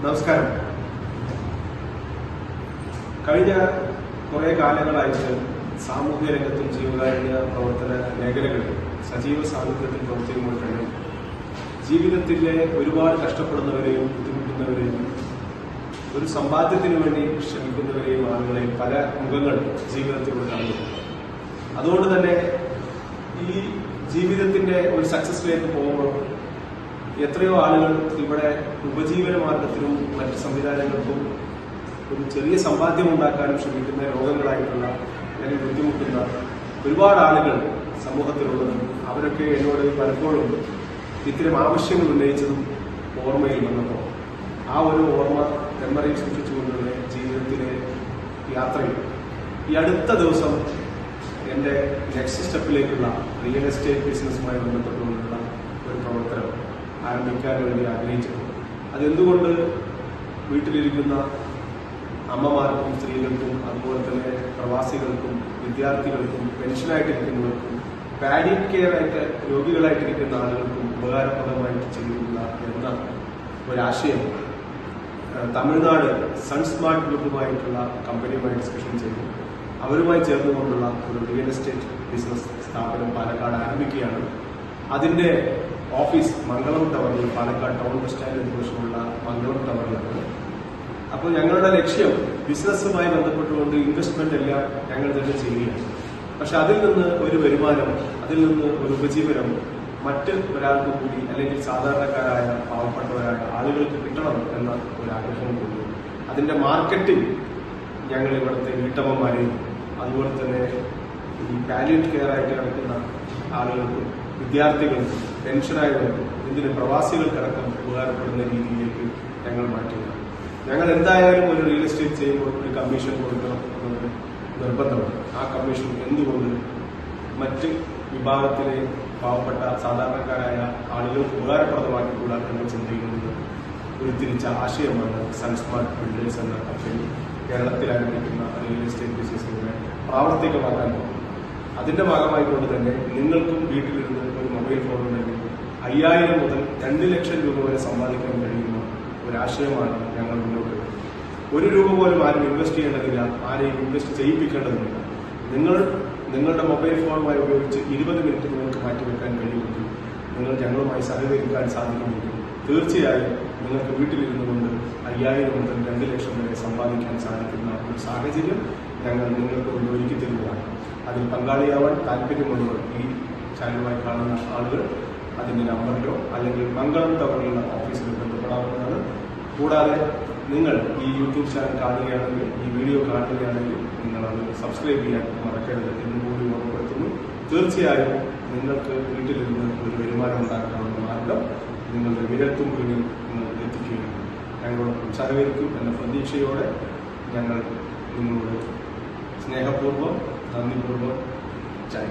നമസ്കാരം. കഴിഞ്ഞ കുറേ കാലങ്ങളായിട്ട് സാമൂഹ്യ രംഗത്തും ജീവകാരുണ്യ പ്രവർത്തന മേഖലകളിൽ സജീവ സാന്നിധ്യത്തിൽ പ്രവർത്തിക്കുമ്പോൾ തന്നെ ജീവിതത്തിലെ ഒരുപാട് കഷ്ടപ്പെടുന്നവരെയും ബുദ്ധിമുട്ടുന്നവരെയും ഒരു സമ്പാദ്യത്തിന് വേണ്ടി ശ്രമിക്കുന്നവരെയും ആളുകളെയും പല മുഖങ്ങൾ ജീവിതത്തിലൂടെ കാണുന്നു. അതുകൊണ്ട് തന്നെ ഈ ജീവിതത്തിന്റെ ഒരു സക്സസിലേക്ക് പോകുമ്പോൾ എത്രയോ ആളുകൾ ഇവിടെ ഉപജീവന മാർഗത്തിനും മറ്റ് സംവിധാനങ്ങൾക്കും ഒരു ചെറിയ സമ്പാദ്യം ഉണ്ടാക്കാനും ശ്രമിക്കുന്ന രോഗങ്ങളായിട്ടുള്ള അല്ലെങ്കിൽ ബുദ്ധിമുട്ടുന്ന ഒരുപാട് ആളുകൾ സമൂഹത്തിലുള്ളതും അവരൊക്കെ എന്നോട് പലപ്പോഴും ഇത്തരം ആവശ്യങ്ങൾ ഉന്നയിച്ചതും ഓർമ്മയിൽ വന്നപ്പോൾ ആ ഒരു ഓർമ്മ മെമ്മറിയിൽ സൂക്ഷിച്ചുകൊണ്ടുള്ള ജീവിതത്തിലെ യാത്രയിൽ ഈ അടുത്ത ദിവസം എൻ്റെ നെക്സ്റ്റ് സ്റ്റെപ്പിലേക്കുള്ള റിയൽ എസ്റ്റേറ്റ് ബിസിനസ്സുമായി ബന്ധപ്പെട്ടുകൊണ്ടുള്ള ഒരു പ്രവർത്തനം ആരംഭിക്കാൻ വേണ്ടി ആഗ്രഹിച്ചിട്ടുണ്ട്. അതെന്തുകൊണ്ട് വീട്ടിലിരിക്കുന്ന അമ്മമാർക്കും സ്ത്രീകൾക്കും അതുപോലെ തന്നെ പ്രവാസികൾക്കും വിദ്യാർത്ഥികൾക്കും പെൻഷനായിട്ടിരിക്കുന്നവർക്കും പാലിയേറ്റീവ് കെയർ ആയിട്ട് രോഗികളായിട്ടിരിക്കുന്ന ആളുകൾക്കും ഉപകാരപ്രദമായിട്ട് ചെയ്യുന്നില്ല എന്ന ഒരാശയം തമിഴ്നാട് സൺസ്മാർട്ട് ഗ്രൂപ്പുമായിട്ടുള്ള കമ്പനിയുമായി ഡിസ്കഷൻ ചെയ്തു അവരുമായി ചേർന്നുകൊണ്ടുള്ള ഒരു റിയൽ എസ്റ്റേറ്റ് ബിസിനസ് സ്ഥാപനം പാലക്കാട് ആരംഭിക്കുകയാണ്. അതിന്റെ ഓഫീസ് മംഗളം ടവറിൽ, പാലക്കാട് ടൗൺ ബസ് സ്റ്റാൻഡിന് ദൂരമുള്ള മംഗളം ടവറിലാണ്. അപ്പോൾ ഞങ്ങളുടെ ലക്ഷ്യം ബിസിനസ്സുമായി ബന്ധപ്പെട്ടുകൊണ്ട് ഇൻവെസ്റ്റ്മെന്റ് എല്ലാം ഞങ്ങൾ തന്നെ ചെയ്യുകയാണ്. പക്ഷെ അതിൽ നിന്ന് ഒരു വരുമാനം, അതിൽ നിന്ന് ഒരു ഉപജീവനം മറ്റ് ഒരാൾക്ക് കൂടി അല്ലെങ്കിൽ സാധാരണക്കാരായ പാവപ്പെട്ടവരായ ആളുകൾക്ക് കിട്ടണം എന്ന ഒരു ആഗ്രഹം കൂടി. അതിന്റെ മാർക്കറ്റിംഗ് ഞങ്ങൾ ഇവിടുത്തെ വീട്ടമ്മമാരെയും അതുപോലെ തന്നെ ഈ പാലിയേറ്റീവ് കെയർ ആയിട്ട് കിടക്കുന്ന ആളുകൾക്കും വിദ്യാർത്ഥികൾക്കും പെൻഷനായവർക്കും ഇതിന് പ്രവാസികൾക്കടക്കം ഉപകാരപ്പെടുന്ന രീതിയിലേക്ക് ഞങ്ങൾ മാറ്റുക. ഞങ്ങൾ എന്തായാലും ഒരു റിയൽ എസ്റ്റേറ്റ് ചെയ്യുമ്പോൾ ഒരു കമ്മീഷൻ കൊടുക്കണം എന്നത് നിർബന്ധമാണ്. ആ കമ്മീഷൻ എന്തുകൊണ്ട് മറ്റ് വിഭാഗത്തിലെ പാവപ്പെട്ട സാധാരണക്കാരായ ആളുകൾക്ക് ഉപകാരപ്രദമാക്കിക്കൂടാ എന്ന് ചിന്തിക്കുന്നത് ഉരുത്തിരിച്ച ആശയമാണ് സൺസ്മാർട്ട് ബിൽഡേഴ്സ് എന്ന കമ്പനി കേരളത്തിൽ ആരംഭിക്കുന്ന റിയൽ എസ്റ്റേറ്റ് ബിസിനസ്സിനെ പ്രാവർത്തികമാക്കാൻ പോകുന്നത്. അതിന്റെ ഭാഗമായിക്കൊണ്ട് തന്നെ നിങ്ങൾക്കും വീട്ടിലിരുന്ന് ഒരു മൊബൈൽ ഫോൺ ഉണ്ടെങ്കിൽ 5000 മുതൽ 2 ലക്ഷം രൂപ വരെ സമ്പാദിക്കാൻ കഴിയുന്ന ഒരാശയമാണ് ഞങ്ങൾ മുന്നോട്ട് വരുന്നത്. 1 രൂപ പോലും ആരും ഇൻവെസ്റ്റ് ചെയ്യേണ്ടതില്ല, ആരെയും ഇൻവെസ്റ്റ് ചെയ്യിപ്പിക്കേണ്ടതില്ല. നിങ്ങളുടെ മൊബൈൽ ഫോണുമായി ഉപയോഗിച്ച് 20 മിനിറ്റ് നിങ്ങൾക്ക് മാറ്റിവെക്കാൻ കഴിയുമെങ്കിൽ നിങ്ങൾ ഞങ്ങളുമായി സഹകരിക്കാൻ സാധിക്കുമെങ്കിൽ തീർച്ചയായും നിങ്ങൾക്ക് വീട്ടിലിരുന്നു കൊണ്ട് 5000 മുതൽ 2 ലക്ഷം വരെ സമ്പാദിക്കാൻ സാധിക്കുന്ന ഒരു സാഹചര്യം ഞങ്ങൾ നിങ്ങൾക്ക് കൊണ്ട് ഒരുക്കി തരുന്നതാണ്. അതിൽ പങ്കാളിയാവാൻ താല്പര്യമുള്ളവർ ഈ ചാനലുമായി കാണുന്ന ആളുകൾ അതിൻ്റെ നമ്പറിലോ അല്ലെങ്കിൽ മംഗളം ടവറിലുള്ള ഓഫീസിൽ ബന്ധപ്പെടാവുന്നതാണ്. കൂടാതെ നിങ്ങൾ ഈ യൂട്യൂബ് ചാനൽ കാണുകയാണെങ്കിൽ, ഈ വീഡിയോ കാണുകയാണെങ്കിൽ നിങ്ങൾ അത് സബ്സ്ക്രൈബ് ചെയ്യാൻ മറക്കരുത് എന്നും കൂടി ഓർമ്മപ്പെടുത്തുന്നു. തീർച്ചയായും നിങ്ങൾക്ക് വീട്ടിലിരുന്ന് ഒരു വരുമാനം ഉണ്ടാക്കാനുള്ള മാർഗം നിങ്ങളുടെ വിരൽത്തുമ്പിൽ നിങ്ങൾ എത്തിക്കുകയാണ്. ഞങ്ങളോടൊപ്പം സഹകരിക്കും എന്ന പ്രതീക്ഷയോടെ ഞങ്ങൾ നിങ്ങളോട് സ്നേഹപൂർവ്വം നന്ദിപൂർവ്വം ചായ